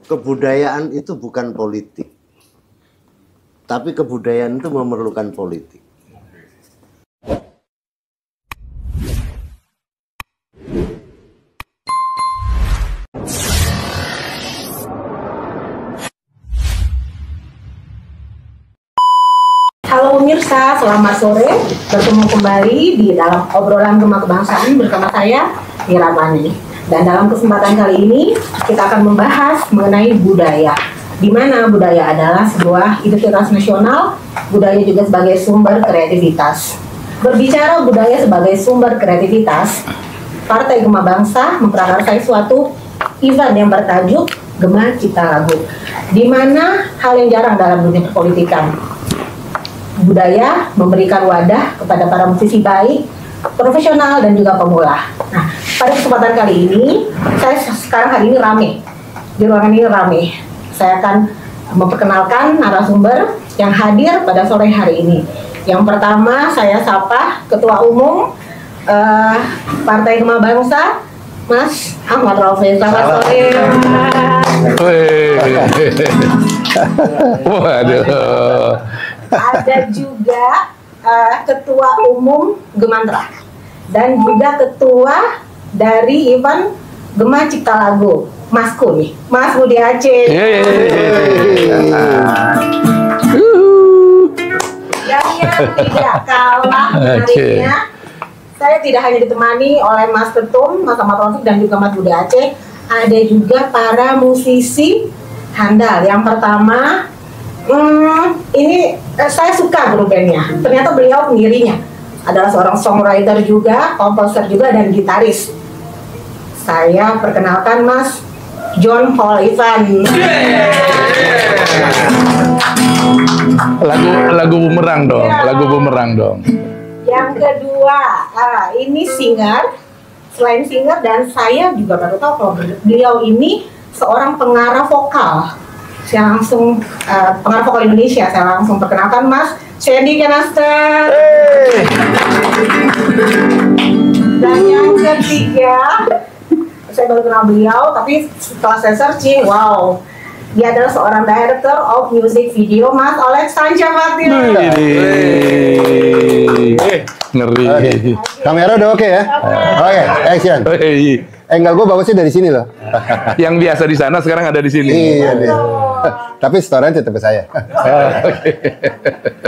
kebudayaan itu bukan politik, tapi kebudayaan itu memerlukan politik. Halo pemirsa, selamat sore. Bertemu kembali di dalam obrolan Gema Kebangsaan bersama saya, Mira Pani. Dan dalam kesempatan kali ini, kita akan membahas mengenai budaya. Di mana budaya adalah sebuah identitas nasional, budaya juga sebagai sumber kreativitas. Berbicara budaya sebagai sumber kreativitas, Partai Gema Bangsa memprakarsai suatu event yang bertajuk Gema Cipta Lagu, di mana hal yang jarang dalam dunia perpolitikan. Budaya memberikan wadah kepada para musisi baik, profesional dan juga pemula. Nah, pada kesempatan kali ini, hari ini rame. Di ruangan ini rame. Saya akan memperkenalkan narasumber yang hadir pada sore hari ini. Yang pertama, saya sapa Ketua Umum Partai Gema Bangsa, Mas Ahmad Raufik. Selamat sore. Waduh. Ada juga Ketua Umum Gemantra dan juga Ketua dari event Gema Cipta Lagu, Masku nih, Mas Budi Aceh. Yang tidak kalah menariknya, saya tidak hanya ditemani oleh Mas Ketum, Mas Ahmad Raufik dan juga Mas Budi Aceh, ada juga para musisi handal. Yang pertama, ini saya suka grup bandnya. Ternyata beliau pendirinya adalah seorang songwriter juga, komposer juga, dan gitaris. Saya perkenalkan Mas John Paul Ivan. Lagu bumerang dong, lagu bumerang dong. Yang kedua, ini singer. Selain singer, dan saya juga baru tahu kalau beliau ini seorang pengarah vokal. Saya langsung pengarah vokal Indonesia. Saya langsung perkenalkan Mas Sandy Canaster. Dan yang ketiga, saya baru kenal beliau, tapi setelah saya searching, wow, dia adalah seorang director of music video, Mas Alex Sanca Martin. Ngeri. Okay. Kamera udah oke ya? Oke, action. Enggak, gue bagusnya dari sini loh. Yang biasa di sana sekarang ada di sini. Iya deh. Tapi setoran tetap ke saya.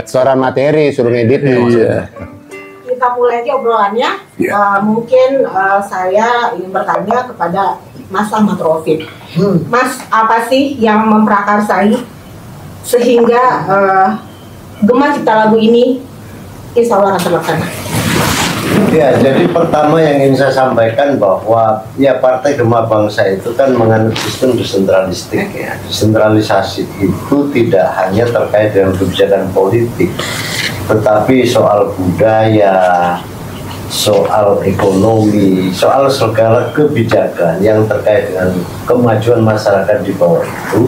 Setoran materi, suruh ngedit. Iya. Kita mulai aja obrolannya. Mungkin saya ingin bertanya kepada Mas Ahmad Raufik. Mas, apa sih yang memprakarsai sehingga Gema Cipta Lagu ini insya Allah akan terlaksana? Ya, jadi pertama yang ingin saya sampaikan bahwa ya Partai Gema Bangsa itu kan menganut sistem desentralistik ya. Desentralisasi itu tidak hanya terkait dengan kebijakan politik, tetapi soal budaya, soal ekonomi, soal segala kebijakan yang terkait dengan kemajuan masyarakat di bawah itu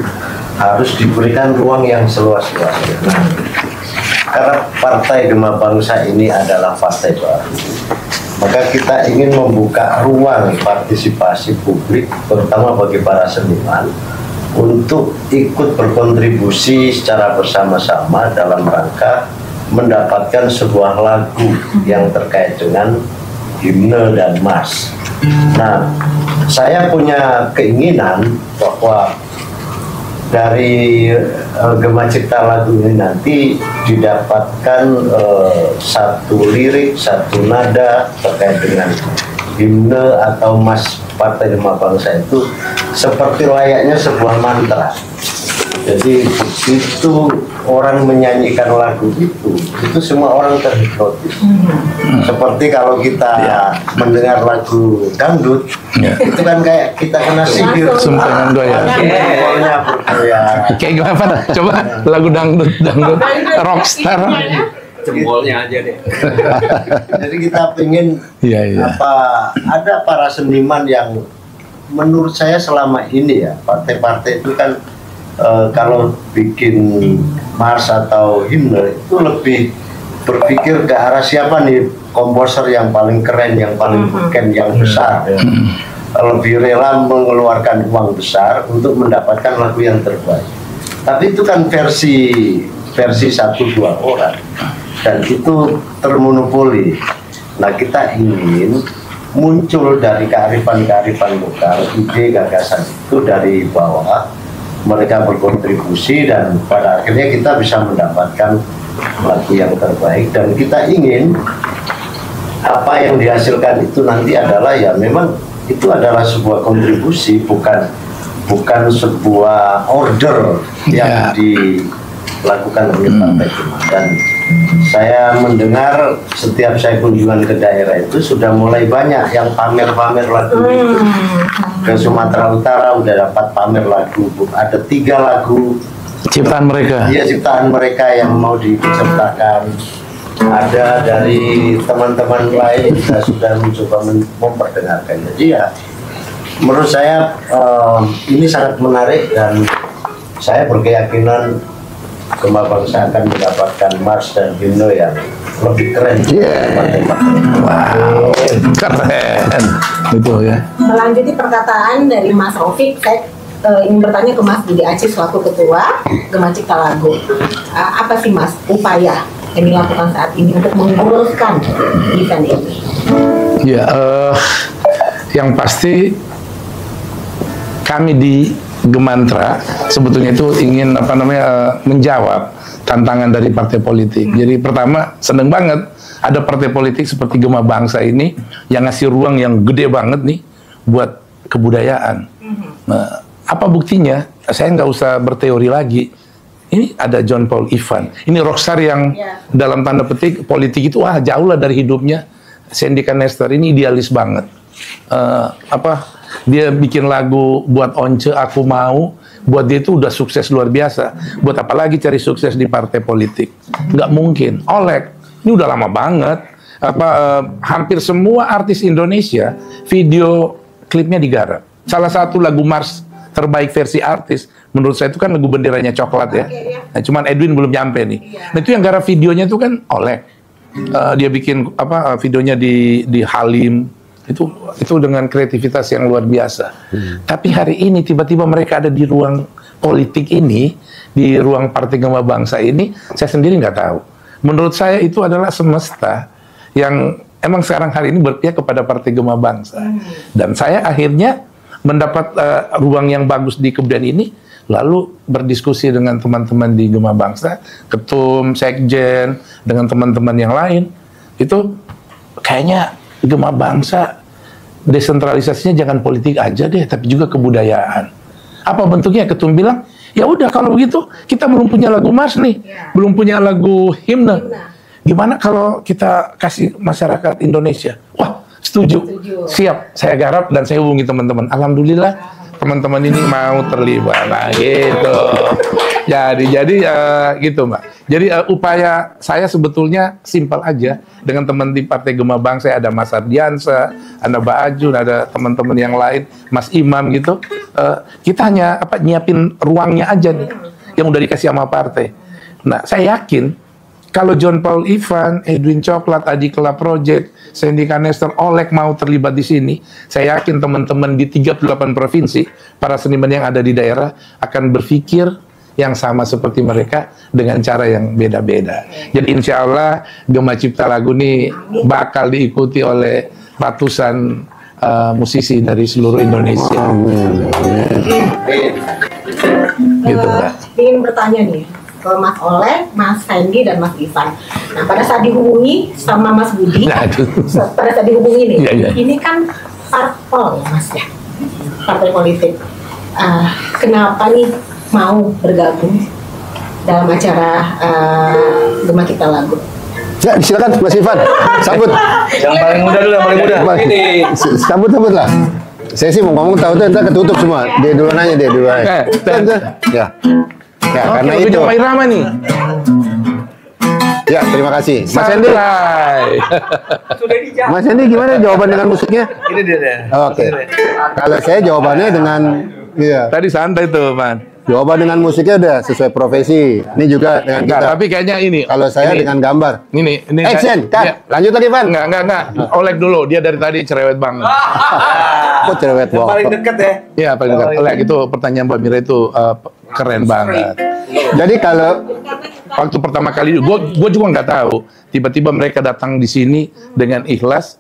harus diberikan ruang yang seluas-luasnya. Karena Partai Gema Bangsa ini adalah partai baru, maka kita ingin membuka ruang partisipasi publik, terutama bagi para seniman, untuk ikut berkontribusi secara bersama-sama dalam rangka mendapatkan sebuah lagu yang terkait dengan himne dan mas. Nah, saya punya keinginan bahwa dari Gema Cipta Lagu ini nanti didapatkan satu lirik, satu nada terkait dengan himne atau mas Partai Gema Bangsa itu seperti layaknya sebuah mantra. Jadi begitu orang menyanyikan lagu itu semua orang terhipnotis. Seperti kalau kita mendengar lagu dangdut, itu kan kayak kita kena sihir. Sumpengan goyang. Jempolnya bergoyang. Kayak gimana? Coba lagu dangdut rockstar. Jempolnya aja deh. Jadi kita pengen ada para seniman yang menurut saya selama ini ya partai-partai itu kan kalau bikin mars atau himne itu lebih berpikir ke arah siapa nih komposer yang paling keren, yang paling beken, yang besar. lebih rela mengeluarkan uang besar untuk mendapatkan lagu yang terbaik. Tapi itu kan versi 1-2 orang dan itu termonopoli. Nah, kita ingin muncul dari kearifan-kearifan lokal, ide gagasan itu dari bawah, mereka berkontribusi dan pada akhirnya kita bisa mendapatkan lagu yang terbaik. Dan kita ingin apa yang dihasilkan itu nanti adalah ya memang itu adalah sebuah kontribusi, bukan sebuah order yang dilakukan oleh Partai Gema. Dan saya mendengar setiap saya kunjungan ke daerah itu sudah mulai banyak yang pamer-pamer lagu itu. Ke Sumatera Utara udah dapat pamer lagu, ada 3 lagu ciptaan mereka. Iya, ciptaan mereka yang mau dipesertakan. Ada dari teman-teman lain sudah mencoba memperdengarkan. Jadi ya menurut saya ini sangat menarik dan saya berkeyakinan Gema Bangsa akan mendapatkan mars dan himne yang lebih keren. Wow, keren itu ya. Melanjuti perkataan dari Mas Raufik, saya ingin bertanya ke Mas Budi Aceh selaku Ketua Gema Cipta Lagu. Apa sih Mas upaya yang dilakukan saat ini untuk menggulirkan event ini? Ya, yang pasti kami di Gemantra sebetulnya itu ingin menjawab tantangan dari partai politik. Jadi pertama seneng banget ada partai politik seperti Gema Bangsa ini yang ngasih ruang yang gede banget nih buat kebudayaan. Nah, apa buktinya? Saya nggak usah berteori lagi. Ini ada John Paul Ivan. Ini rockstar yang dalam tanda petik politik itu jauh lah dari hidupnya. Sandy Canester ini idealis banget. Dia bikin lagu buat Once Aku Mau, buat dia itu udah sukses luar biasa. Buat apa lagi cari sukses di partai politik? Nggak mungkin. Oleg, ini udah lama banget. Hampir semua artis Indonesia video klipnya digarap. Salah satu lagu Mars terbaik versi artis, menurut saya itu kan lagu Benderanya Coklat ya. Nah, cuman Edwin belum nyampe nih. Nah, itu yang garap videonya itu kan Oleg. Dia bikin videonya di Halim. Itu dengan kreativitas yang luar biasa. Tapi hari ini tiba-tiba mereka ada di ruang politik ini, di ruang Partai Gema Bangsa ini, saya sendiri nggak tahu. Menurut saya itu adalah semesta yang emang sekarang hari ini berpihak kepada Partai Gema Bangsa. Dan saya akhirnya mendapat ruang yang bagus di kemudian ini, lalu berdiskusi dengan teman-teman di Gema Bangsa, ketum, sekjen, dengan teman-teman yang lain, itu kayaknya Gema Bangsa desentralisasinya jangan politik aja deh, tapi juga kebudayaan. Apa bentuknya? Ketum bilang, ya udah kalau begitu kita belum punya lagu Mars nih, belum punya lagu himne. Gimana kalau kita kasih masyarakat Indonesia? Wah, setuju. Siap, saya garap dan saya hubungi teman-teman. Alhamdulillah teman-teman ini mau terlibat. Nah, gitu. Jadi gitu, Mbak. Jadi upaya saya sebetulnya simpel aja dengan teman di Partai Gema Bangsa. Ada Mas Ardiansa, ada Mbak Ajun, ada teman-teman yang lain, Mas Imam gitu. Kita hanya nyiapin ruangnya aja nih yang udah dikasih sama partai. Nah, saya yakin kalau John Paul Ivan, Edwin Coklat, Adikla Project, Sandy Canester, Oleg mau terlibat di sini, saya yakin teman-teman di 38 provinsi, para seniman yang ada di daerah akan berpikir yang sama seperti mereka dengan cara yang beda-beda. Jadi insya Allah Gema Cipta Lagu ini bakal diikuti oleh ratusan musisi dari seluruh Indonesia. Gitu, Mbak. Ingin bertanya nih ke Mas Oleg, Mas Sandy, dan Mas Ivan. Nah, pada saat dihubungi sama Mas Budi, pada saat dihubungi nih, ini kan parpol ya Mas ya, partai politik. Kenapa nih mau bergabung dalam acara Gema Cipta Lagu? Ya, silakan Mas Ivan, sambut. Yang paling muda dulu, yang paling muda. Ini. Sambut lah. Saya sih mau ngomong tahu tuh entar ketutup semua. Dia duluan aja. Ya. Ya, karena itu. Pak Irama nih. Ya, terima kasih. Mas Sandy. Sudah dijawab. Mas Sandy gimana jawaban dengan musiknya? Ini dia. Oke. Kalau saya jawabannya dengan Tadi santai tuh, Man. Coba dengan musiknya udah sesuai profesi. Ini juga dengan Enggak, kita. tapi kayaknya ini. Kalau saya ini, dengan gambar. Ini. Action, Dia- cut. Lanjut lagi, Van. Enggak. Olek dulu. Dia dari tadi cerewet banget. Kok cerewet Yang paling dekat ya. Iya, paling dekat. Olek itu pertanyaan Mbak Mira itu keren banget. Jadi kalau Waktu pertama kali, gue juga nggak tahu. Tiba-tiba mereka datang di sini dengan ikhlas.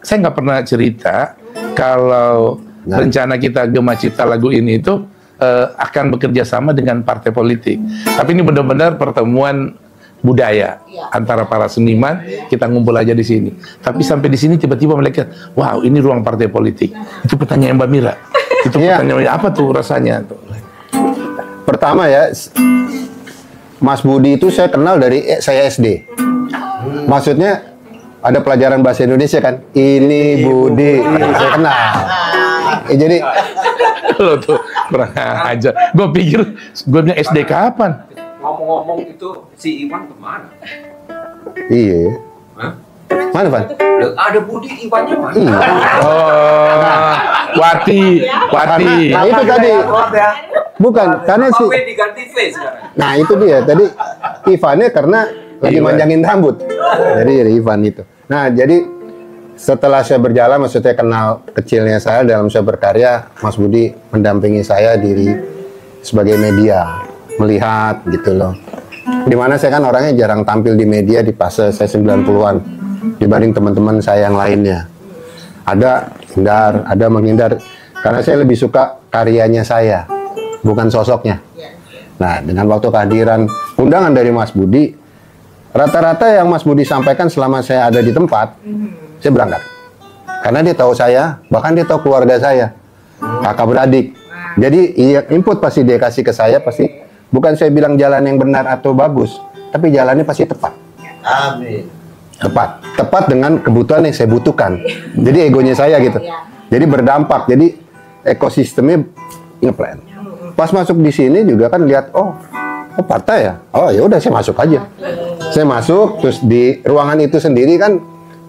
Saya nggak pernah cerita kalau rencana kita Gema Cipta lagu ini itu akan bekerja sama dengan partai politik. Tapi ini benar-benar pertemuan budaya antara para seniman. Kita ngumpul aja di sini. Tapi sampai di sini tiba-tiba mereka, wow, ini ruang partai politik. Itu pertanyaan Mbak Mira. Itu pertanyaan apa tuh rasanya? pertama ya, Mas Budi itu saya kenal dari saya SD. Maksudnya ada pelajaran bahasa Indonesia kan? Ini Budi, saya kenal. Jadi Lo tuh kurang aja. Gue pikir, gue bilang SD kapan? Ngomong-ngomong itu si Iwan kemana? iya. Hah? Mana, Van? Ada Budi, Iwannya mana? Iya. Oh, Wati. Nah, itu tadi. Bukan, karena si Sampai diganti face sekarang. Nah, itu dia. Tadi Ivannya karena lagi Iwan. manjangin rambut. Jadi Ivan itu. Nah, jadi setelah saya berjalan, maksudnya kenal kecilnya saya dalam saya berkarya, Mas Budi mendampingi saya sebagai media, melihat gitu loh. Dimana saya kan orangnya jarang tampil di media di fase saya 90-an dibanding teman-teman saya yang lainnya. Ada hindar, ada menghindar karena saya lebih suka karyanya saya, bukan sosoknya. Nah, dengan waktu kehadiran undangan dari Mas Budi, rata-rata yang Mas Budi sampaikan selama saya ada di tempat, saya berangkat. Karena dia tahu saya, bahkan dia tahu keluarga saya, kakak beradik. Jadi iya, input pasti dia kasih ke saya, pasti bukan saya bilang jalan yang benar atau bagus, tapi jalannya pasti tepat. Amin. Tepat dengan kebutuhan yang saya butuhkan. Jadi egonya saya gitu. Jadi berdampak. Jadi ekosistemnya ngeplan. Pas masuk di sini juga kan lihat, oh partai ya. Oh ya udah saya masuk aja. Saya masuk, terus di ruangan itu sendiri kan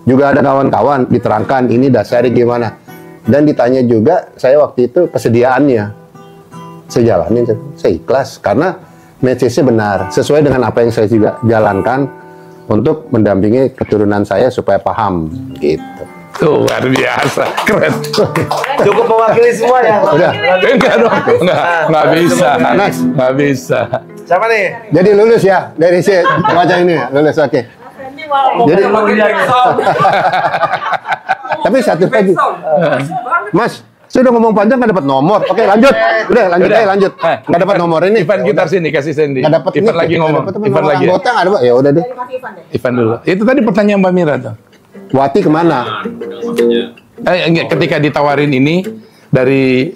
juga ada kawan-kawan diterangkan ini dasarnya gimana. Dan ditanya juga saya waktu itu kesediaannya. Saya jalanin, saya ikhlas karena message-nya benar, sesuai dengan apa yang saya juga jalankan untuk mendampingi keturunan saya supaya paham gitu. Tuh, luar biasa, keren. Cukup mewakili semua ya. Udah. Enggak dong, enggak bisa, enggak bisa. Siapa nih? Jadi lulus ya dari si baca ini ya? Lulus, oke. Jadi tapi satu lagi, Mas, saya udah ngomong panjang nggak dapat nomor. Oke, lanjut. Udah lanjut, lanjut. Nggak dapat nomor ini. Ivan gitar sini, kasih Sandy. Nggak dapat Ivan lagi ngomong. Ivan lagi. Anggota nggak dapat. Ya udah deh. Ivan dulu. Itu tadi pertanyaan Mbak Mira tuh. Wati kemana? Ketika ditawarin ini dari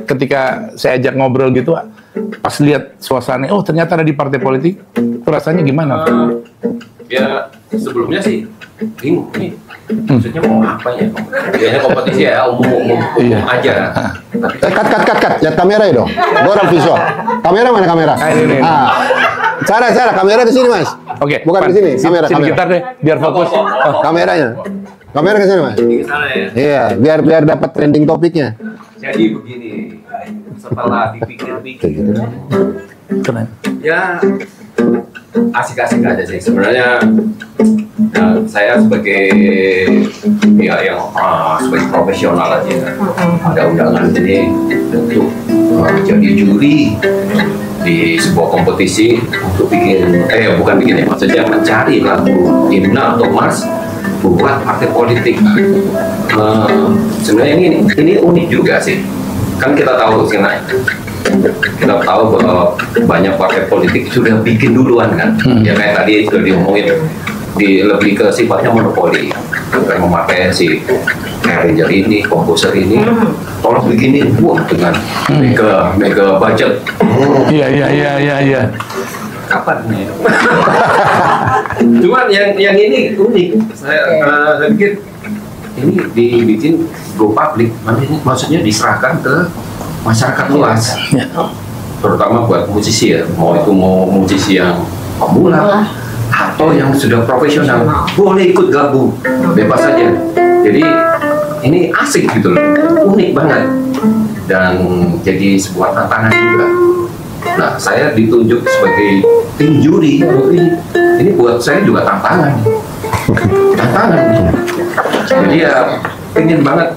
ketika saya ajak ngobrol gitu, pas lihat suasana, oh ternyata ada di partai politik, itu rasanya gimana? Ya sebelumnya sih bingung nih, maksudnya mau apa ya? Kayaknya kompetisi ya umum aja. Cut. Lihat kamera ya dong. Gua orang visual. Kamera mana kamera? Ini. Cara kamera di sini, Mas. Oke, Bukan di sini. Kamera. Sini gitar deh, biar fokus. Kameranya. Kamera ke sini, Mas. Di sana ya. Iya, biar dapat trending topiknya. Jadi begini, setelah dipikir-pikir, Keren. ya asik-asik aja sih sebenarnya. Saya sebagai ya yang sebagai profesional aja, ada undangan ini untuk jadi juri di sebuah kompetisi untuk bukan bikin ya, maksudnya mencari lagu himna atau mars buat partai politik. Sebenarnya ini unik juga sih, kan kita tahu bahwa banyak partai politik sudah bikin duluan kan, ya kayak tadi sudah diomongin, lebih ke sifatnya monopoli, bukan memakai si arranger ini, komposer ini, tolong bikinin dengan mega budget. Iya. Kapan nih? Cuman yang ini unik. Saya pikir ini dibikin go public, maksudnya diserahkan ke masyarakat luas, terutama buat musisi ya. Mau musisi yang pemula atau yang sudah profesional, boleh ikut gabung, bebas saja. Jadi ini asik gitu loh, unik banget. dan jadi sebuah tantangan juga. Nah, saya ditunjuk sebagai tim juri. Ini buat saya juga tantangan. Jadi ya pengen banget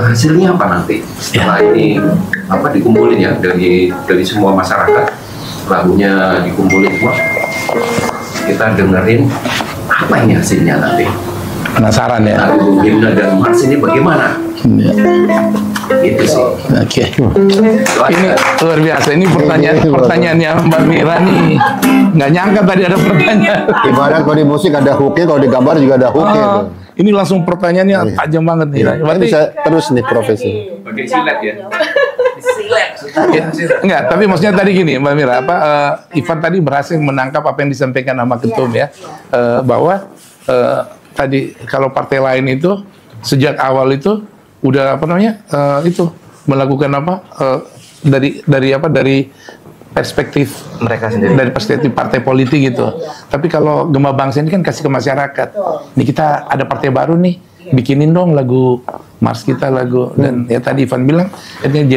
hasilnya apa nanti setelah ini dikumpulin ya dari semua masyarakat, lagunya dikumpulin semua, kita dengerin apa ini hasilnya nanti. Penasaran ya? Lagu Himne dan Mars ini bagaimana? Ya. Gitu sih. Oke. Ini luar biasa. Ini pertanyaannya Mbak Mira nih. Nggak nyangka tadi ada pertanyaan. Ibarat kalau di musik ada hooknya, kalau di gambar juga ada hooknya. tuh. Ini langsung pertanyaannya tajam banget nih. Berarti bisa terus nih profesi. Pakai silet ya. Enggak, tapi maksudnya tadi gini Mbak Mira, Ivan tadi berhasil menangkap apa yang disampaikan sama ketum ya, bahwa tadi kalau partai lain itu sejak awal itu udah itu melakukan dari perspektif Mereka sendiri. dari perspektif partai politik gitu. Tapi kalau Gema Bangsa ini kan kasih ke masyarakat. Nih kita ada partai baru nih, bikinin dong lagu Mars kita lagu. Dan ya tadi Ivan bilang ini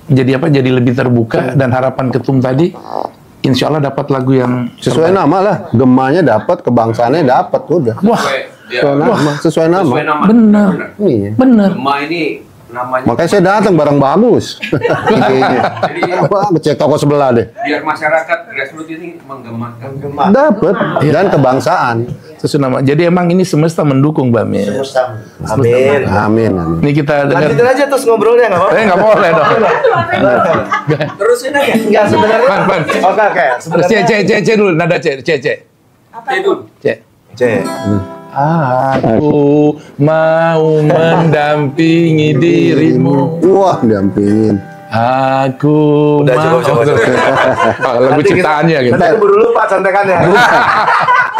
jadi lebih terbuka, dan harapan ketum tadi insya Allah dapat lagu yang Sesuai nama lah, gemanya dapat, kebangsaannya dapat, udah. Wah, Sesuai nama. bener. Iya. Bener. Gema ini namanya Makanya saya datang barang bagus. Cek toko sebelah deh. biar masyarakat grassroots ini menggemakan. Dapat dan kebangsaan. Sesuai nama. Jadi emang ini semesta mendukung Mbak Mir. Amin. Amin, amin. Ini kita dengar. Lanjutin aja terus ngobrolnya, nggak apa-apa. Nggak boleh dong. Terusin aja. Enggak sebenarnya. Pan. Oke. Sebenarnya. C dulu, nada C. Itu C. Aku mau mendampingi dirimu. Wah, dampingin. Aku Udah, mau. cukup. Lagu ciptaannya gitu. Nanti keburu lupa contekannya.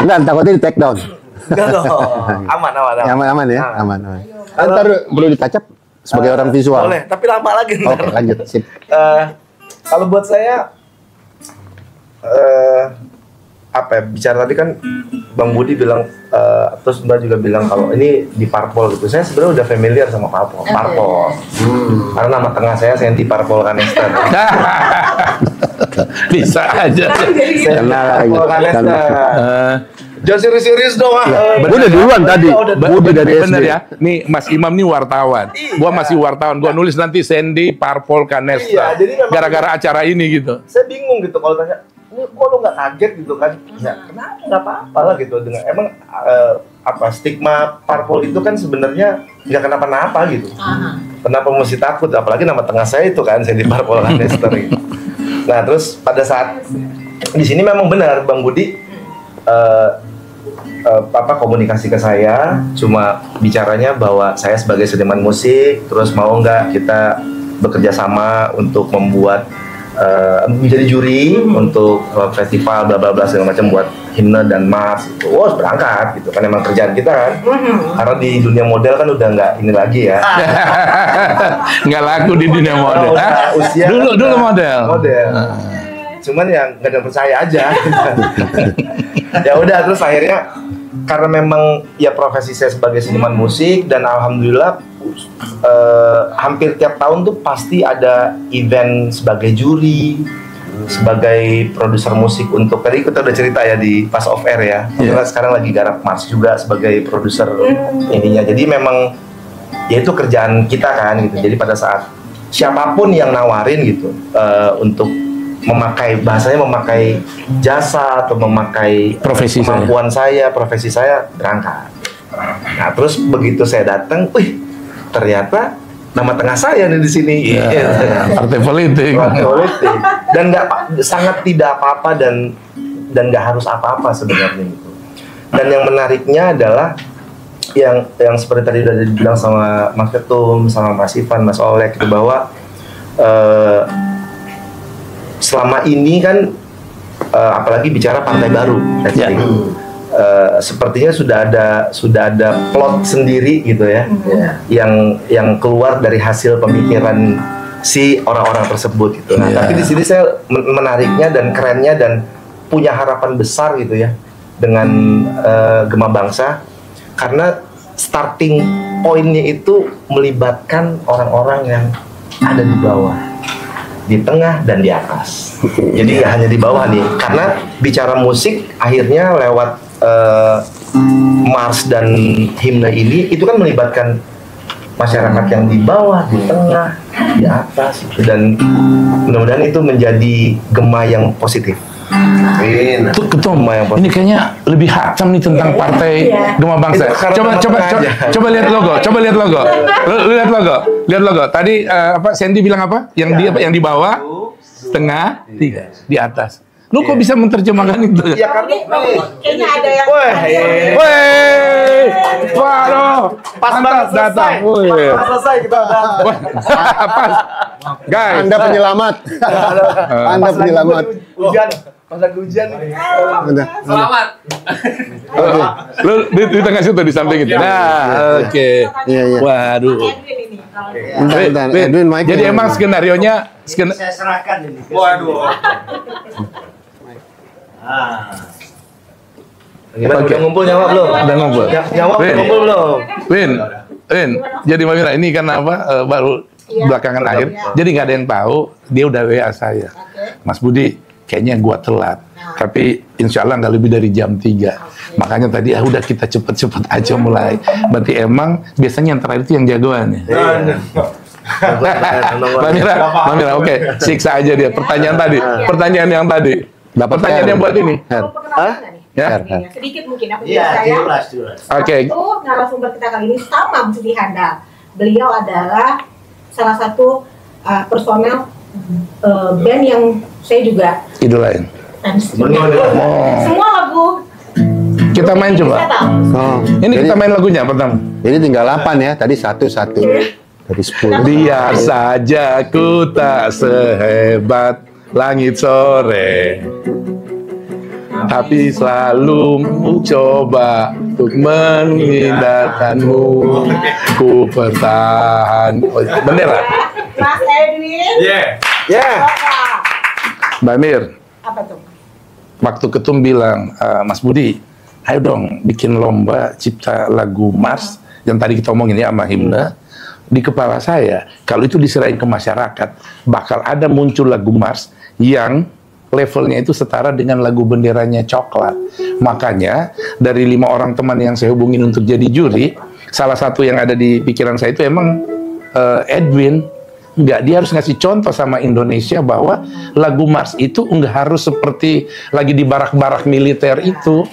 Enggak, takutnya di take down. Enggak dong. Aman. Aman ya, aman. Ntar perlu ditacap sebagai orang visual. Boleh, tapi lama lagi. Oke, lanjut. Sip. Kalau buat saya bicara tadi kan Bang Budi bilang terus Mbak juga bilang kalau ini di parpol gitu. Saya sebenarnya udah familiar sama parpol. Karena nama tengah saya Senti Parpol Kanester. Bisa aja. Kenal lagi. Parpol Kanester. Jangan serius-serius dong. Udah duluan tadi. Budi dari SD. Bener ya. Nih Mas Imam nih wartawan. Gua masih wartawan. Gua nulis nanti Sandy Parpol Kanesta. Iya, jadi memang- Gara-gara acara ini gitu. Saya bingung gitu kalau tanya, ini kok lo nggak kaget gitu kan? Ya kenapa? Nggak apa-apa lah gitu. Dengan emang stigma parpol itu kan sebenarnya nggak kenapa-napa gitu. Kenapa mesti takut? Apalagi nama tengah saya itu kan, saya di Parpol Kanester. Nah terus pada saat di sini memang benar Bang Budi komunikasi ke saya, cuma bicaranya bahwa saya sebagai seniman musik, terus mau nggak kita bekerja sama untuk membuat menjadi juri untuk festival bla bla bla segala macam buat Himne dan Mars itu. Wah, berangkat gitu kan, emang kerjaan kita kan. Karena di dunia model kan udah nggak ini lagi ya. Nggak laku di dunia model. Udah usia Dulu model. Cuman yang nggak ada percaya aja. Ya udah, terus akhirnya karena memang ya profesi saya sebagai seniman musik, dan alhamdulillah hampir tiap tahun tuh pasti ada event sebagai juri, sebagai produser musik untuk, tadi kita udah cerita ya di pas off air ya. Kita sekarang lagi garap Mars juga sebagai produser ininya. Jadi memang ya itu kerjaan kita kan gitu. Jadi pada saat siapapun yang nawarin gitu untuk memakai jasa atau memakai Profesi kemampuan profesi saya, berangkat. Nah terus begitu saya datang, wih ternyata nama tengah saya nih di sini. Partai politik. Partai politik. Dan sangat tidak apa-apa dan nggak harus apa-apa sebenarnya itu. Dan yang menariknya adalah yang seperti tadi udah dibilang sama Mas Ketum, sama Mas Ivan, Mas Olek, itu bahwa selama ini kan apalagi bicara partai baru, sepertinya sudah ada plot sendiri gitu ya, yang keluar dari hasil pemikiran si orang-orang tersebut gitu. Nah, tapi di sini saya menariknya dan kerennya dan punya harapan besar gitu ya dengan Gema Bangsa, karena starting pointnya itu melibatkan orang-orang yang ada di bawah, di tengah, dan di atas. Jadi nggak hanya di bawah nih, karena bicara musik akhirnya lewat mars dan himne ini itu kan melibatkan masyarakat yang di bawah, di tengah, di atas, dan mudah-mudahan itu menjadi gema yang positif. Amin. Tuh Ketum, ini kayaknya lebih hatam nih tentang partai Gema Bangsa. Itu karena Coba lihat logo, lihat logo. Tadi apa Sandy bilang apa? Yang di bawah, tengah, di atas. Lu kok bisa menerjemahkan itu? Ya karena Kayaknya ada yang Waduh, pas banget datang. Pas selesai kita udah. Pas. Guys, Anda penyelamat. Anda penyelamat. Hujan, pas lagi hujan. Udah. Selamat. lu di tengah situ di samping itu. Nah, oke. Iya. Waduh. Edwin ini. Bentar, Edwin, mic-nya. Jadi emang skenarionya Saya serahkan ini. Waduh. Gimana Oke. udah ngumpul nyawa belum? Udah ngumpul. Nyawa Win. ngumpul belum? Win, jadi Mbak Mira ini kan apa baru belakangan akhir, jadi nggak ada yang tahu dia udah WA saya. Mas Budi, kayaknya gua telat, tapi insya Allah nggak lebih dari jam 3. Makanya tadi udah kita cepet-cepet aja mulai. Berarti emang biasanya yang terakhir itu yang jagoan ya. Mbak Mira, oke, siksa aja dia. Pertanyaan yang tadi. Pertanyaan yang buat ini. Ya. Sedikit mungkin aku Iya, saya. jelas. Oke. Satu narasumber kita kali ini sama Bu Siti Handal. Beliau adalah salah satu personel band yang saya juga Idolain. fans. Oh. Semua lagu Kita main coba. saya tahu. Oh, Ini jadi, kita main lagunya pertama. Jadi tinggal 8 ya. Tadi 1 dari 10. Biar saja ku tak sehebat langit sore, tapi selalu mencoba untuk menghindarkanmu. Ku bertahan. Oh, bendera. Mas Edwin. Ya. Mbak Mir, Apa tuh? waktu Ketum bilang, Mas Budi, ayo dong bikin lomba cipta lagu Mars yang tadi kita omongin ya sama himne. Di kepala saya, kalau itu diserahin ke masyarakat, bakal ada muncul lagu Mars yang levelnya itu setara dengan lagu benderanya Coklat. Makanya dari 5 orang teman yang saya hubungin untuk jadi juri, salah satu yang ada di pikiran saya itu emang Edwin. Dia harus ngasih contoh sama Indonesia bahwa lagu Mars itu nggak harus seperti lagi di barak-barak militer itu.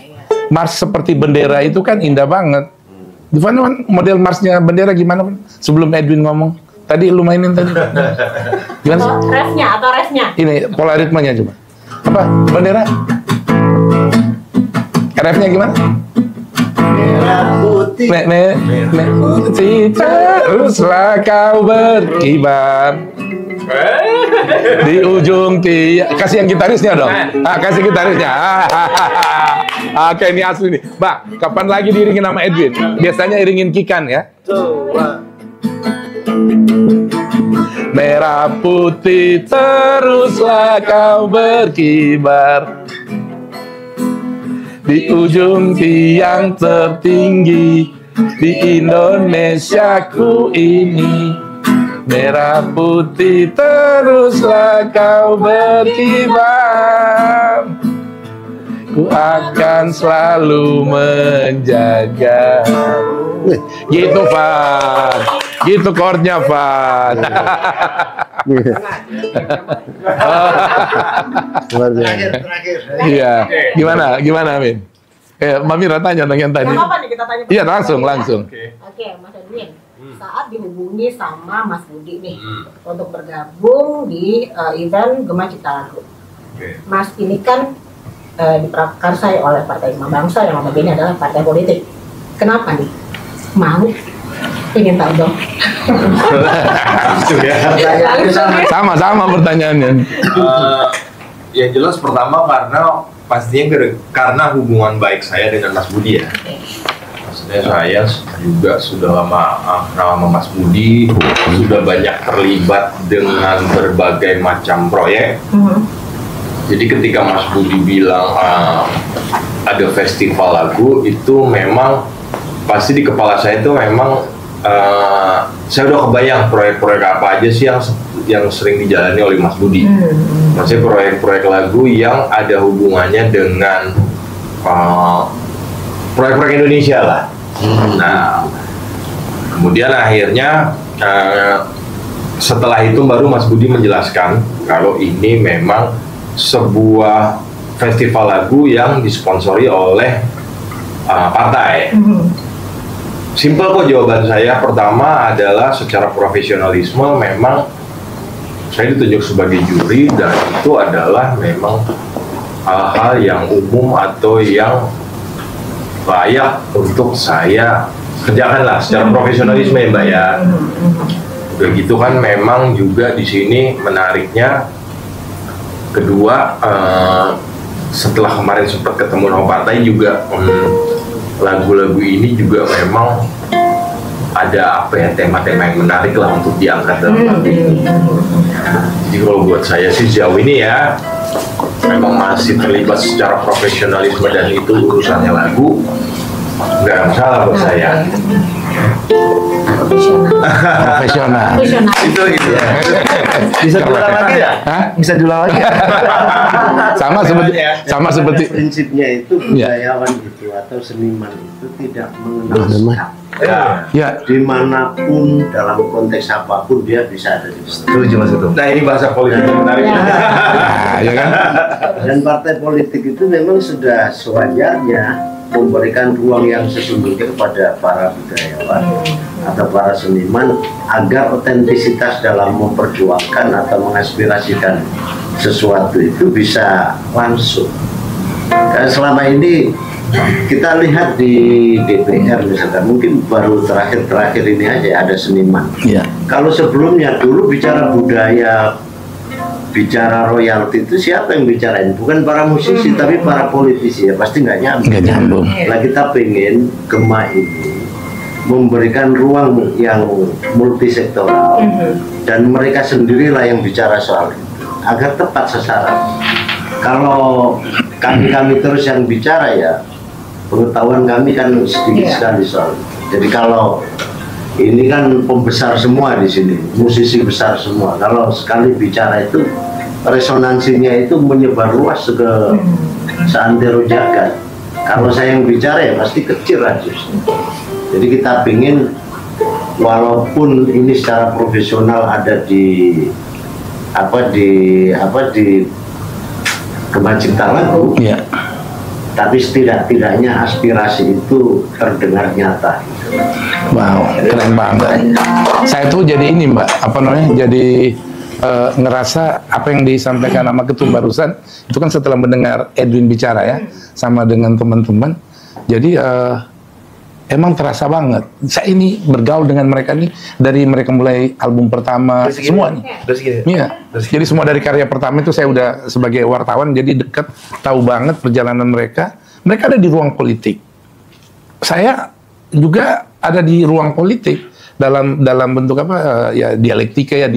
Mars seperti bendera itu kan indah banget. Gimana model Marsnya bendera gimana? Sebelum Edwin ngomong, tadi lu mainin tadi. Gimana sih? Refnya atau refnya? Ini pola ritmenya coba. Apa? Bendera? Refnya gimana? Merah putih. Putih teruslah kau berkibar di ujung tiang. Kasih yang gitarisnya dong. Kasih gitarisnya. Oke, ini asli nih. Bang, kapan lagi diiringin sama Edwin? Biasanya iringin Kikan ya. Merah putih teruslah kau berkibar di ujung tiang tertinggi di Indonesiaku ini. Merah putih teruslah kau berkibar, ku akan selalu menjaga. Gitu Fan, gitu chordnya Fan. Terakhir. Iya, gimana Amin? Mbak Mira tanya dong yang tadi. Yang apa nih kita tanya? Iya langsung. Oke, Mas Edwin. Saat dihubungi sama Mas Budi nih untuk bergabung di event Gema Cipta Lagu. Mas ini kan diprakarsai oleh Partai Gema Bangsa yang notabene adalah partai politik. Kenapa nih? Mau? Ingin tahu dong. Sama pertanyaannya. Yang jelas pertama karena hubungan baik saya dengan Mas Budi ya. Maksudnya saya juga sudah lama kenal sama Mas Budi, sudah banyak terlibat dengan berbagai macam proyek. Jadi ketika Mas Budi bilang ada festival lagu, itu memang pasti di kepala saya itu memang saya udah kebayang proyek-proyek apa aja sih yang sering dijalani oleh Mas Budi. Maksudnya proyek-proyek lagu yang ada hubungannya dengan proyek-proyek Indonesia lah. Nah, kemudian akhirnya setelah itu baru Mas Budi menjelaskan kalau ini memang sebuah festival lagu yang disponsori oleh partai. Simpel kok jawaban saya. Pertama adalah secara profesionalisme memang saya ditunjuk sebagai juri dan itu adalah memang hal-hal yang umum atau yang layak untuk saya kerjakan lah secara profesionalisme ya Mbak ya. Begitu kan memang juga di sini menariknya kedua setelah kemarin sempat ketemu sama partai juga lagu-lagu ini juga memang ada apa ya tema-tema yang menarik lah untuk diangkat dalam lagu ini. Jadi kalau buat saya sih sejauh ini ya memang masih terlibat secara profesionalisme dan itu urusannya lagu nggak ada masalah buat saya. Profesional. Itu gitu ya. Bisa diulang lagi ya? Hah? Bisa diulang lagi ya? sama seperti prinsipnya itu budayawan itu atau seniman itu tidak mengenal sikap. ya Dimanapun dalam konteks apapun dia bisa ada di situ. Setuju Mas itu. Nah ini bahasa politik yang menarik. ya kan. Dan partai politik itu memang sudah sewajarnya memberikan ruang yang sesungguhnya kepada para budayawan atau para seniman agar otentisitas dalam memperjuangkan atau mengaspirasikan sesuatu itu bisa langsung. Karena selama ini kita lihat di DPR misalkan, mungkin baru terakhir ini aja ada seniman. Iya. Kalau sebelumnya dulu bicara budaya, bicara royalti itu siapa yang bicarain? Bukan para musisi, tapi para politisi ya pasti nggak nyambung. Nggak nyambung. Nah kita pengen Gema ini memberikan ruang yang multisektoral dan mereka sendirilah yang bicara soal itu agar tepat sasaran. Kalau kami terus yang bicara ya pengetahuan kami kan sedikit sekali soal itu. Jadi kalau ini kan pembesar semua di sini, musisi besar semua. Kalau sekali bicara itu resonansinya itu menyebar luas ke seantero jagat. Kalau saya yang bicara ya pasti kecil radiusnya. Jadi kita ingin walaupun ini secara profesional ada di Gema Cipta Lagu, tapi setidak-tidaknya aspirasi itu terdengar nyata. Wow, keren banget. Saya tuh jadi ini Mbak, jadi ngerasa apa yang disampaikan sama Ketum barusan itu kan setelah mendengar Edwin bicara ya sama dengan teman-teman. Jadi emang terasa banget. Saya ini bergaul dengan mereka nih dari mereka mulai album pertama semua nih. Iya. Jadi semua dari karya pertama itu saya udah sebagai wartawan jadi dekat, tahu banget perjalanan mereka. Mereka ada di ruang politik. Saya juga ada di ruang politik dalam bentuk ya dialektika ya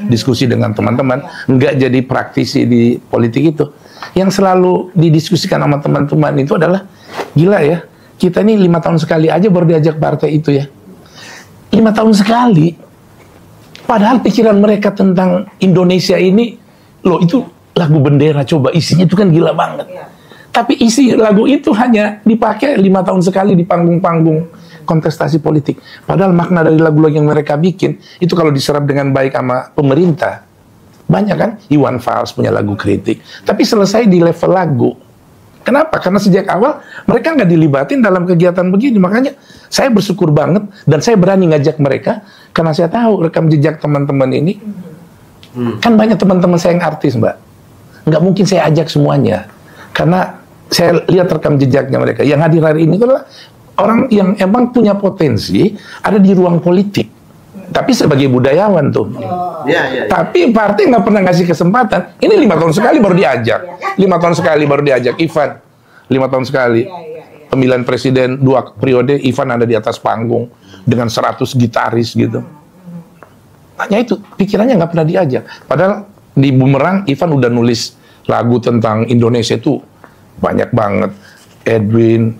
diskusi dengan teman-teman, nggak jadi praktisi di politik itu. Yang selalu didiskusikan sama teman-teman itu adalah gila ya. Kita ini 5 tahun sekali aja baru diajak partai itu ya. 5 tahun sekali. Padahal pikiran mereka tentang Indonesia ini, loh itu lagu bendera coba isinya itu kan gila banget. Tapi isi lagu itu hanya dipakai 5 tahun sekali di panggung-panggung kontestasi politik. Padahal makna dari lagu-lagu yang mereka bikin, itu kalau diserap dengan baik sama pemerintah, banyak kan? Iwan Fals punya lagu kritik. Tapi selesai di level lagu. Kenapa? Karena sejak awal mereka nggak dilibatin dalam kegiatan begini. Makanya saya bersyukur banget dan saya berani ngajak mereka karena saya tahu rekam jejak teman-teman ini. Kan banyak teman-teman saya yang artis, Mbak. Nggak mungkin saya ajak semuanya. Karena saya lihat rekam jejaknya mereka. Yang hadir hari ini adalah orang yang emang punya potensi ada di ruang politik. Tapi sebagai budayawan tuh. Tapi partai nggak pernah ngasih kesempatan. Ini 5 tahun sekali baru diajak. 5 tahun sekali baru diajak. Ivan, 5 tahun sekali. Pemilihan presiden 2 periode, Ivan ada di atas panggung dengan 100 gitaris gitu. Hanya itu, pikirannya nggak pernah diajak. Padahal di Bumerang, Ivan udah nulis lagu tentang Indonesia itu banyak banget. Edwin,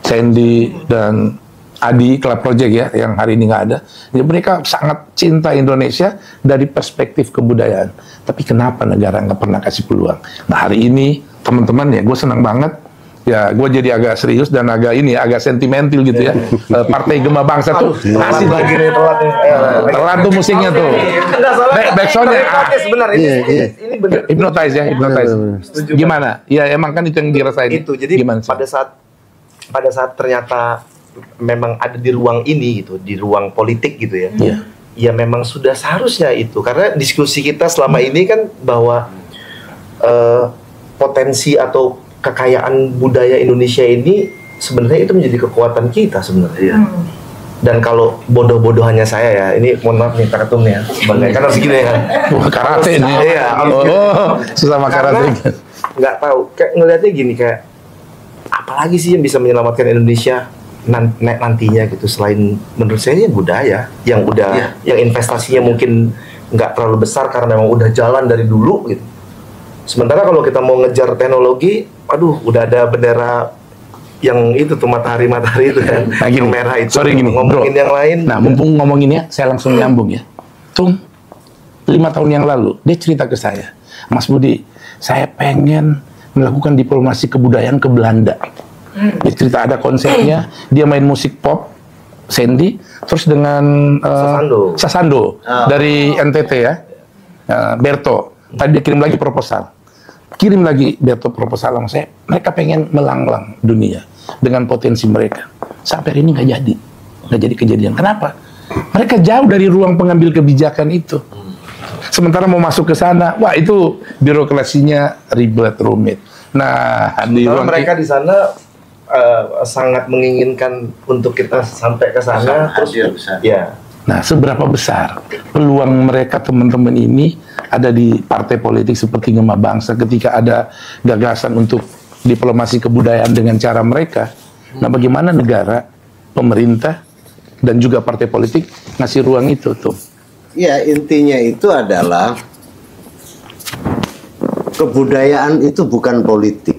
Sandy dan Adi Club Project ya, yang hari ini nggak ada. Jadi mereka sangat cinta Indonesia dari perspektif kebudayaan. Tapi kenapa negara nggak pernah kasih peluang? Nah hari ini teman-teman ya, gue senang banget. Ya, gue jadi agak serius dan agak ini ya, agak sentimental gitu ya. Partai Gema Bangsa tuh masih lagi nih telat nih. telat tuh musiknya tuh. Backsoundnya sebenarnya ini benar. Hypnotize ya, hypnotize. Gimana? Ya emang kan itu yang dirasain. Itu jadi gimana sih? pada saat ternyata memang ada di ruang ini gitu, di ruang politik gitu ya. Iya. Ya memang sudah seharusnya itu, karena diskusi kita selama ini kan bahwa potensi atau kekayaan budaya Indonesia ini sebenarnya itu menjadi kekuatan kita sebenarnya. Dan kalau bodoh-bodohannya saya ya, ini mohon maaf nih Pak Ketum nih ya, sebagai kan harus gini ya. Wah, karate ini. Iya, susah sama karate. Nggak tahu, kayak ngelihatnya gini kayak apalagi sih yang bisa menyelamatkan Indonesia nantinya gitu selain menurut saya budaya yang udah yang investasinya mungkin nggak terlalu besar karena memang udah jalan dari dulu gitu. Sementara kalau kita mau ngejar teknologi, aduh udah ada bendera yang itu tuh matahari itu kan, yang merah itu. Sorry gini, ngomongin bro. yang lain. Nah mumpung ngomongin ya, saya langsung nyambung ya. Tum, 5 tahun yang lalu dia cerita ke saya, Mas Budi, saya pengen melakukan diplomasi kebudayaan ke Belanda. Dia cerita ada konsepnya, dia main musik pop, Sandy, terus dengan Sasando dari NTT ya, Berto. Tadi dia kirim lagi proposal, Berto proposal sama saya. Mereka pengen melanglang dunia dengan potensi mereka. Sampai hari ini nggak jadi kejadian. Kenapa? Mereka jauh dari ruang pengambil kebijakan itu. Sementara mau masuk ke sana, wah itu birokrasinya ribet, rumit. Nah, di ruang mereka di sana sangat menginginkan untuk kita sampai ke sana terus ya. Nah, seberapa besar peluang mereka teman-teman ini ada di partai politik seperti Gema Bangsa ketika ada gagasan untuk diplomasi kebudayaan dengan cara mereka. Nah, bagaimana negara, pemerintah dan juga partai politik ngasih ruang itu tuh? Ya, intinya itu adalah kebudayaan itu bukan politik.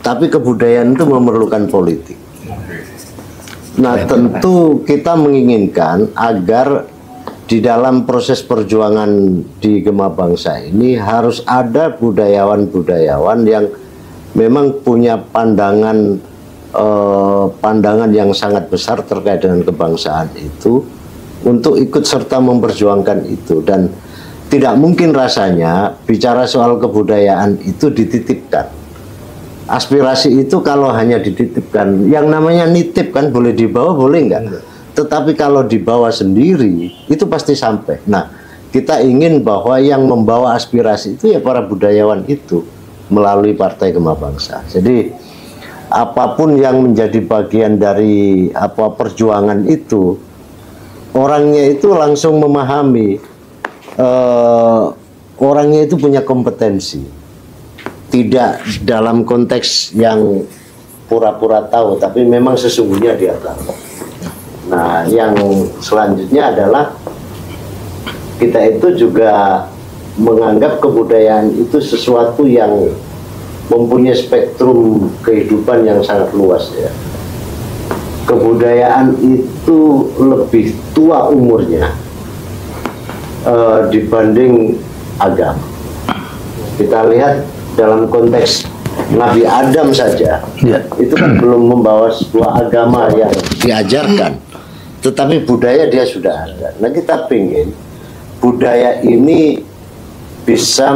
Tapi kebudayaan itu memerlukan politik. Nah, tentu kita menginginkan agar di dalam proses perjuangan di Gema Bangsa ini harus ada budayawan-budayawan yang memang punya pandangan yang sangat besar terkait dengan kebangsaan itu untuk ikut serta memperjuangkan itu. Dan tidak mungkin rasanya bicara soal kebudayaan itu dititipkan. Aspirasi itu kalau hanya dititipkan, yang namanya nitip kan boleh dibawa, boleh enggak? Tetapi kalau dibawa sendiri, itu pasti sampai. Nah, kita ingin bahwa yang membawa aspirasi itu ya para budayawan itu melalui Partai Gema Bangsa. Jadi, apapun yang menjadi bagian dari perjuangan itu, orangnya itu langsung memahami, orangnya itu punya kompetensi. Tidak dalam konteks yang pura-pura tahu, tapi memang sesungguhnya dia tahu. Nah, yang selanjutnya adalah kita itu juga menganggap kebudayaan itu sesuatu yang mempunyai spektrum kehidupan yang sangat luas ya. Kebudayaan itu lebih tua umurnya dibanding agama. Kita lihat dalam konteks Nabi Adam saja, itu kan belum membawa sebuah agama yang diajarkan, tetapi budaya dia sudah ada. Nah, kita ingin budaya ini bisa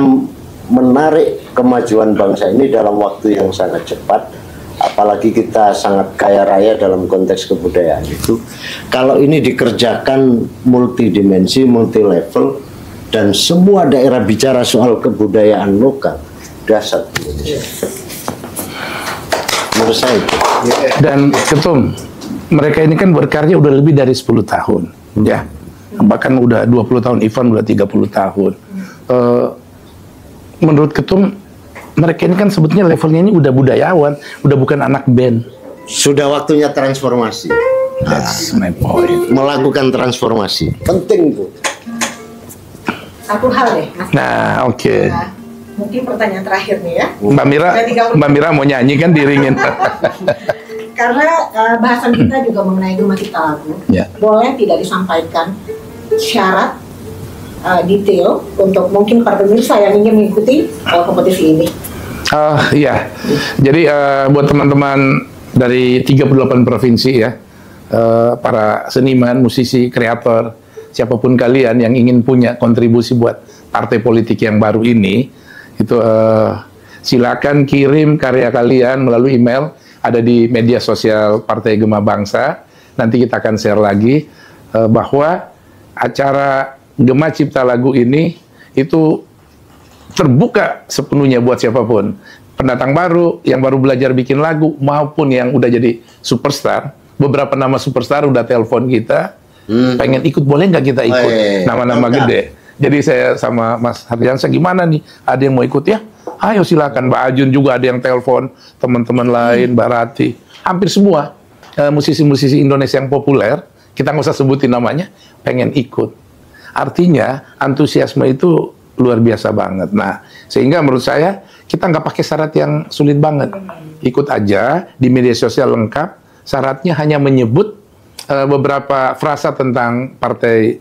menarik kemajuan bangsa ini dalam waktu yang sangat cepat, apalagi kita sangat kaya raya dalam konteks kebudayaan itu. Kalau ini dikerjakan multidimensi, multi level, dan semua daerah bicara soal kebudayaan lokal, dasar Indonesia. Menurut saya. Dan Ketum, mereka ini kan berkarya udah lebih dari 10 tahun, ya. Bahkan udah 20 tahun, Ivan udah 30 tahun. Menurut Ketum, mereka ini kan sebetulnya levelnya ini udah budayawan, udah bukan anak band. Sudah waktunya transformasi. That's my point. Melakukan transformasi. Penting tuh. Satu hal deh, Mas. Nah, oke. Nah, mungkin pertanyaan terakhir nih ya. Mbak Mira mau nyanyi kan diringin. karena bahasan kita juga mengenai Gema Cipta Lagu. Ya. Boleh tidak disampaikan syarat detail untuk mungkin para pemirsa yang ingin mengikuti kompetisi ini? Iya, jadi buat teman-teman dari 38 provinsi ya, para seniman, musisi, kreator, siapapun kalian yang ingin punya kontribusi buat partai politik yang baru ini, itu silakan kirim karya kalian melalui email, ada di media sosial Partai Gema Bangsa. Nanti kita akan share lagi bahwa acara Gema Cipta Lagu ini itu terbuka sepenuhnya buat siapapun, pendatang baru, yang baru belajar bikin lagu, maupun yang udah jadi superstar. Beberapa nama superstar udah telepon kita, pengen ikut, boleh nggak kita ikut? Nama-nama gede. Jadi saya sama Mas Hardiansyah, gimana nih? Ada yang mau ikut ya? Ayo silakan. Mbak Ajun juga ada yang telepon, teman-teman lain, Mbak Rati, hampir semua musisi-musisi Indonesia yang populer, kita nggak usah sebutin namanya, pengen ikut. Artinya antusiasme itu luar biasa banget. Nah, sehingga menurut saya kita nggak pakai syarat yang sulit banget. Ikut aja, di media sosial lengkap. Syaratnya hanya menyebut beberapa frasa tentang partai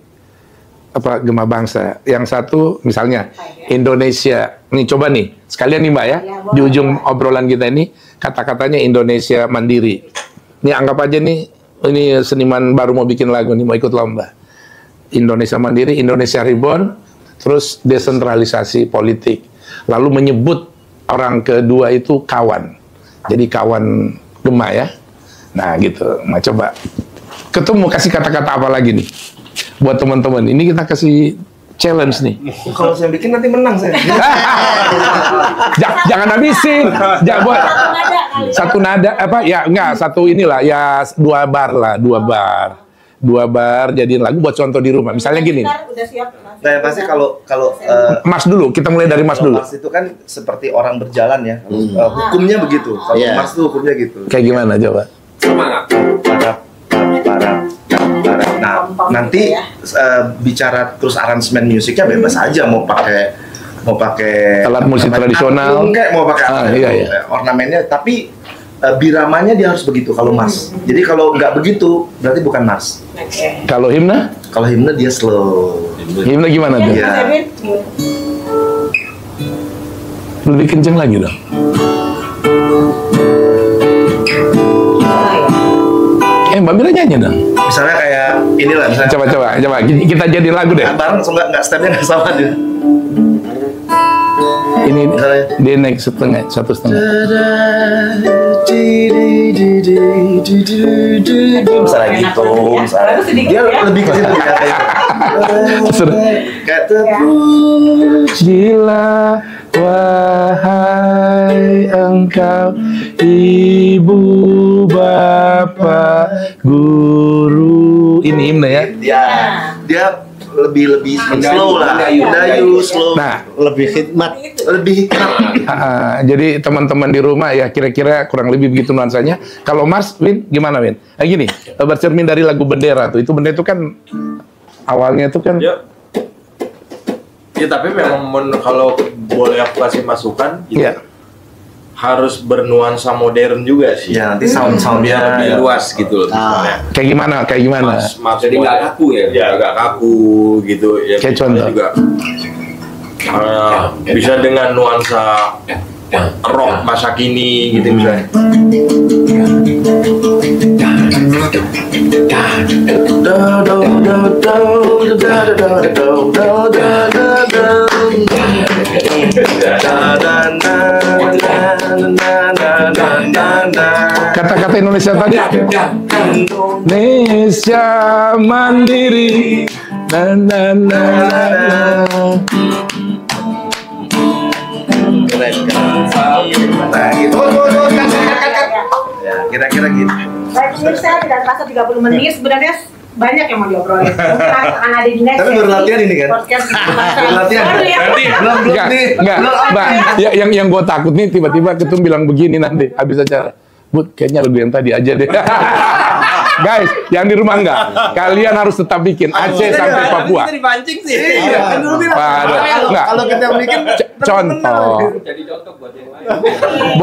Gema Bangsa. Yang satu misalnya Indonesia. Nih coba nih sekalian nih Mbak ya, di ujung obrolan kita ini kata-katanya Indonesia Mandiri. Nih anggap aja nih, ini seniman baru mau bikin lagu nih, mau ikut lomba. Indonesia Mandiri, Indonesia Reborn, terus desentralisasi politik. Lalu menyebut orang kedua itu kawan. Jadi kawan Gema ya. Nah gitu. Nah coba ketemu kasih kata-kata apa lagi nih buat teman-teman. Ini kita kasih challenge nih. Kalau saya bikin nanti menang saya. Jangan habisin. Jangan buat satu nada apa ya, enggak, satu inilah ya, 2 bar lah, 2 bar. 2 bar jadiin lagu buat contoh di rumah. Misalnya gini. Udah siap, Mas? Nah, pasti kalau Mas dulu, kita mulai dari Mas dulu. Mas itu kan seperti orang berjalan ya. Hukumnya begitu. Kalau Mas itu hukumnya gitu. Kayak gimana coba? Semangat. Nah, nanti bicara terus aransemen musiknya bebas aja, mau pakai alat musik tradisional, enggak, mau pakai iya. ornamennya, tapi biramanya dia harus begitu kalau Mas. Jadi kalau nggak begitu berarti bukan Mas. Kalau himne? Kalau himne dia slow. Himne gimana tuh? Iya. Lebih kenceng lagi dong. Mbak Mira nyanyi dong. Misalnya kayak inilah, misalnya. Coba. Kita jadi lagu deh. Bareng, nggak stepnya nggak sama dia. Ini Misalnya. dia naik satu setengah. Misalnya gitu, misalnya. Dia lebih ke situ ya. Kayak Terpujilah wahai engkau, ibu, bapak, guru. Ini himne ya? Dia lebih slow lah, mendayu, slow. Nah, Lebih khidmat. lebih jadi teman-teman di rumah ya kira-kira kurang lebih begitu nuansanya. Kalau Mars, Win, gimana Win? Gini, bercermin dari lagu Bendera tuh. Itu Bendera itu kan awalnya itu kan. Ya tapi memang kalau boleh aku kasih masukan, gitu, Iya. harus bernuansa modern juga sih. ya nanti sound Biar lebih luas gitu loh. misalnya. Kayak gimana? Jadi nggak kaku ya? Ya nggak kaku gitu. Ya, Kayak misalnya contoh. juga bisa dengan nuansa rock masa kini gitu misalnya. Kata-kata Indonesia tadi. Indonesia Mandiri. Na. Nah gitu. Ya kira-kira gitu. Baik pemirsa, tidak terasa 30 menit. Sebenarnya banyak yang mau diobrolin. Mungkin akan ada di next. Tapi baru latihan ini kan? Podcast Baru latihan. Baru ya. Enggak, Mbak. Yang gue takut nih tiba-tiba Ketum bilang begini nanti habis acara. Bud, kayaknya lagu yang tadi aja deh. Guys, yang di rumah enggak. Kalian harus tetap bikin Aceh sampai Papua. Kita dipancing sih. Iya. Kan dulu bilang. Enggak. Kalau kita bikin Contoh. Jadi contoh buat yang lain.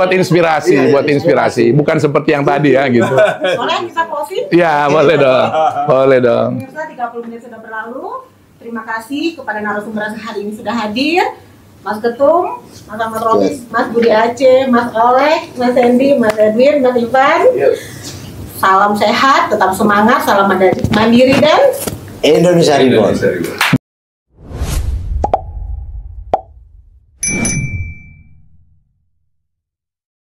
Buat inspirasi, bukan seperti yang tadi ya gitu. Boleh kita closing? Ya, boleh dong. Boleh dong. Pemirsa, 30 menit sudah berlalu. Terima kasih kepada narasumber hari ini sudah hadir. Mas Ketum, Mas Ahmad Romis, Mas Budi Aceh, Mas Oleh, Mas Hendy, Mas Edwin, Mas Ivan. Salam sehat, tetap semangat, salam mandiri dan Indonesia Reborn.